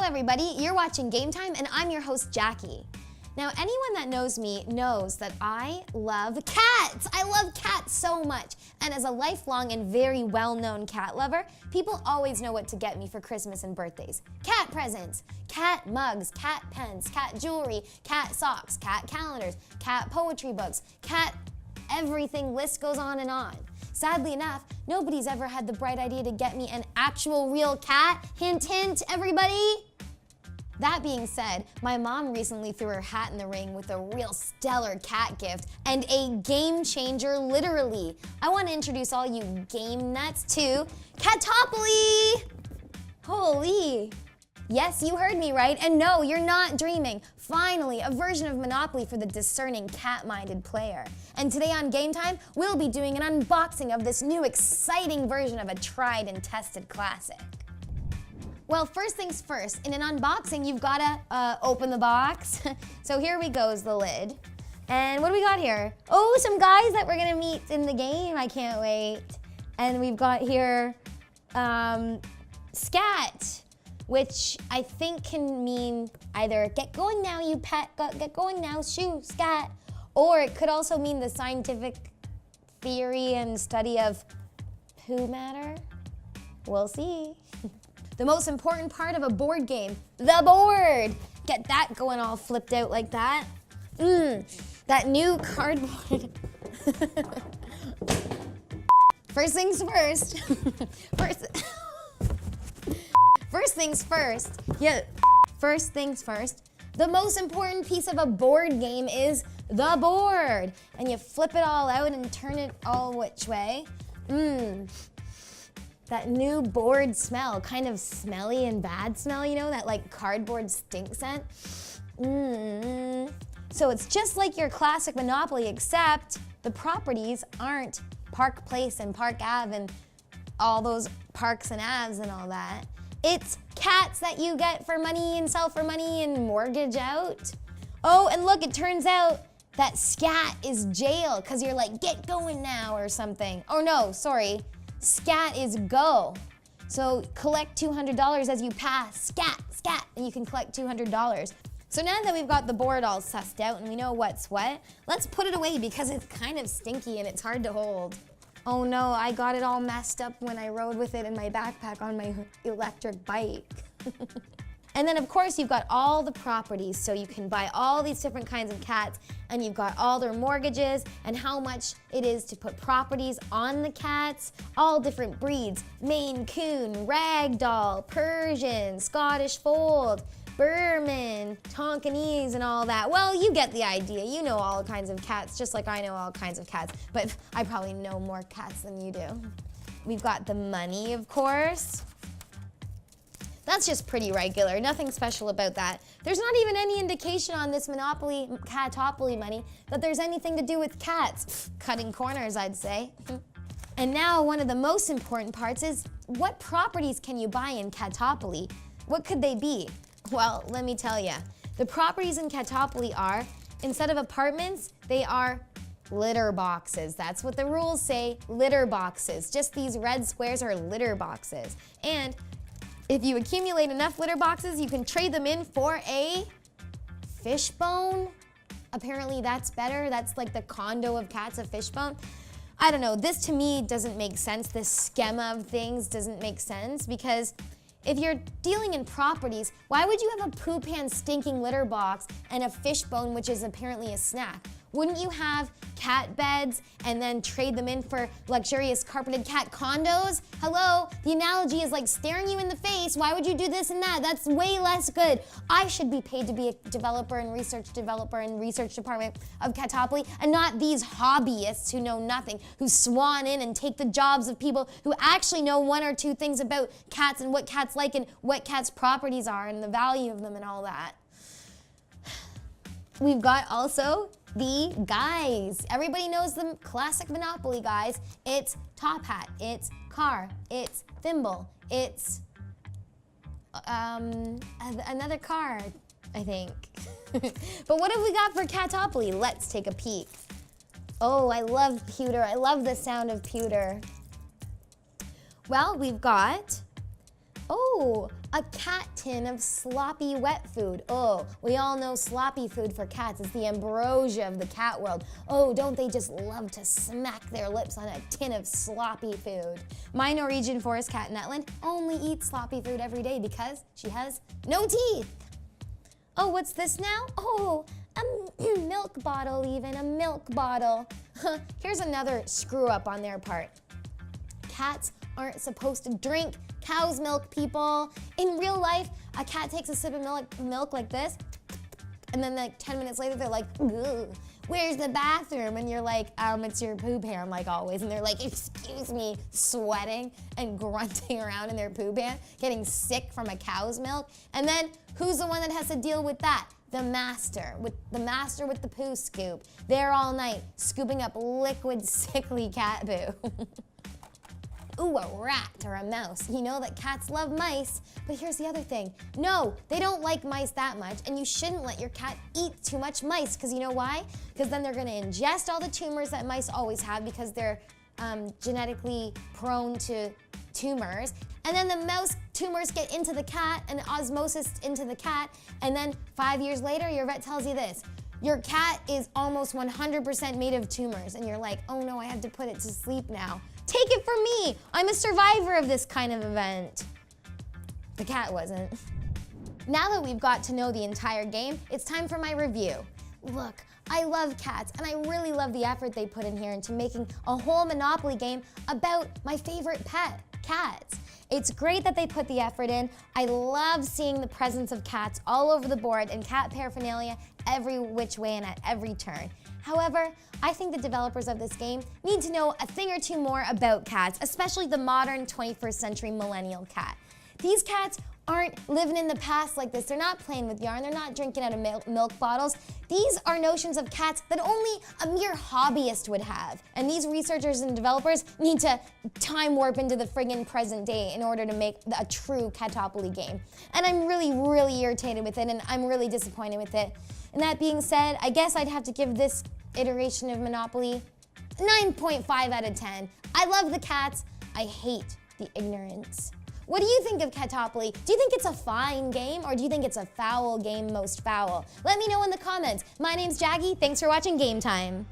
everybody, you're watching Game Time and I'm your host Jackie. Now anyone that knows me knows that I love cats. I love cats so much. And as a lifelong and very well-known cat lover, people always know what to get me for Christmas and birthdays. Cat presents, cat mugs, cat pens, cat jewelry, cat socks, cat calendars, cat poetry books, cat everything, list goes on and on. Sadly enough, nobody's ever had the bright idea to get me an actual real cat. Hint, hint, everybody. That being said, my mom recently threw her hat in the ring with a real stellar cat gift and a game changer, literally. I want to introduce all you game nuts to Catopoly! Holy! Yes, you heard me right, and no, you're not dreaming. Finally, a version of Monopoly for the discerning cat-minded player. And today on Game Time, we'll be doing an unboxing of this new exciting version of a tried and tested classic. Well, first things first, in an unboxing, you've gotta open the box. So here we go, is the lid. And what do we got here? Oh, some guys that we're gonna meet in the game, I can't wait. And we've got here, Scat, which I think can mean either get going now, you pet, get going now, shoo, Scat. Or it could also mean the scientific theory and study of poo matter. We'll see. The most important part of a board game, the board. Get that going all flipped out like that. That new cardboard. First things first. First things first. Yeah. First things first. The most important piece of a board game is the board. And you flip it all out and turn it all which way. That new board smell, kind of smelly and bad smell, you know, that like cardboard stink scent. So it's just like your classic Monopoly, except the properties aren't Park Place and Park Ave and all those parks and Aves and all that. It's cats that you get for money and sell for money and mortgage out. Oh, and look, it turns out that Scat is jail, because you're like, get going now or something. Oh no, sorry. Scat is go. So collect $200 as you pass. Scat, scat, and you can collect $200. So now that we've got the board all sussed out and we know what's what, let's put it away because it's kind of stinky and it's hard to hold. Oh no, I got it all messed up when I rode with it in my backpack on my electric bike. And then of course you've got all the properties, so you can buy all these different kinds of cats, and you've got all their mortgages and how much it is to put properties on the cats, all different breeds, Maine Coon, Ragdoll, Persian, Scottish Fold, Burman, Tonkinese and all that. Well, you get the idea. You know all kinds of cats, just like I know all kinds of cats, but I probably know more cats than you do. We've got the money, of course. That's just pretty regular, nothing special about that. There's not even any indication on this Monopoly, Catopoly money that there's anything to do with cats. Cutting corners, I'd say. And now one of the most important parts is, what properties can you buy in Catopoly? What could they be? Well, let me tell you. The properties in Catopoly are, instead of apartments, they are litter boxes. That's what the rules say, litter boxes. Just these red squares are litter boxes. And if you accumulate enough litter boxes, you can trade them in for a fishbone. Apparently that's better. That's like the condo of cats, a fishbone. I don't know, this to me doesn't make sense. This schema of things doesn't make sense, because if you're dealing in properties, why would you have a poo pan stinking litter box and a fishbone, which is apparently a snack? Wouldn't you have cat beds and then trade them in for luxurious carpeted cat condos? Hello, the analogy is like staring you in the face. Why would you do this and that? That's way less good. I should be paid to be a developer and research department of Catopoly, and not these hobbyists who know nothing, who swan in and take the jobs of people who actually know one or two things about cats and what cats like and what cats' properties are and the value of them and all that. We've got also the guys. Everybody knows the classic Monopoly guys. It's Top Hat, it's Car, it's Thimble, it's another car, I think. But what have we got for Catopoly? Let's take a peek. Oh, I love pewter. I love the sound of pewter. Well, we've got, oh, a cat tin of sloppy wet food. Oh, we all know sloppy food for cats is the ambrosia of the cat world. Oh, don't they just love to smack their lips on a tin of sloppy food? My Norwegian forest cat Netland only eats sloppy food every day because she has no teeth. Oh, what's this now? Oh, a milk bottle even, a milk bottle. Here's another screw up on their part. Cats aren't supposed to drink cow's milk, people. In real life, a cat takes a sip of milk like this, and then like 10 minutes later, they're like, ugh, where's the bathroom? And you're like, it's your poo pan, like always. And they're like, excuse me, sweating and grunting around in their poo pan, getting sick from a cow's milk. And then who's the one that has to deal with that? The master with the poo scoop. They're all night scooping up liquid, sickly cat poo. Ooh, a rat or a mouse. You know that cats love mice, but here's the other thing. No, they don't like mice that much, and you shouldn't let your cat eat too much mice, because you know why? Because then they're gonna ingest all the tumors that mice always have because they're genetically prone to tumors. And then the mouse tumors get into the cat and osmosis into the cat, and then 5 years later, your vet tells you this. Your cat is almost 100% made of tumors, and you're like, oh no, I have to put it to sleep now. Take it from me, I'm a survivor of this kind of event. The cat wasn't. Now that we've got to know the entire game, it's time for my review. Look, I love cats, and I really love the effort they put in here into making a whole Monopoly game about my favorite pet, cats. It's great that they put the effort in. I love seeing the presence of cats all over the board and cat paraphernalia every which way and at every turn. However, I think the developers of this game need to know a thing or two more about cats, especially the modern 21st century millennial cat. These cats aren't living in the past like this. They're not playing with yarn. They're not drinking out of milk bottles. These are notions of cats that only a mere hobbyist would have. And these researchers and developers need to time warp into the friggin' present day in order to make a true Catopoly game. And I'm really, really irritated with it, and I'm really disappointed with it. And that being said, I guess I'd have to give this iteration of Monopoly 9.5 out of 10. I love the cats. I hate the ignorance. What do you think of Catopoly? Do you think it's a fine game, or do you think it's a foul game, most foul? Let me know in the comments. My name's Jaggy. Thanks for watching Gametime.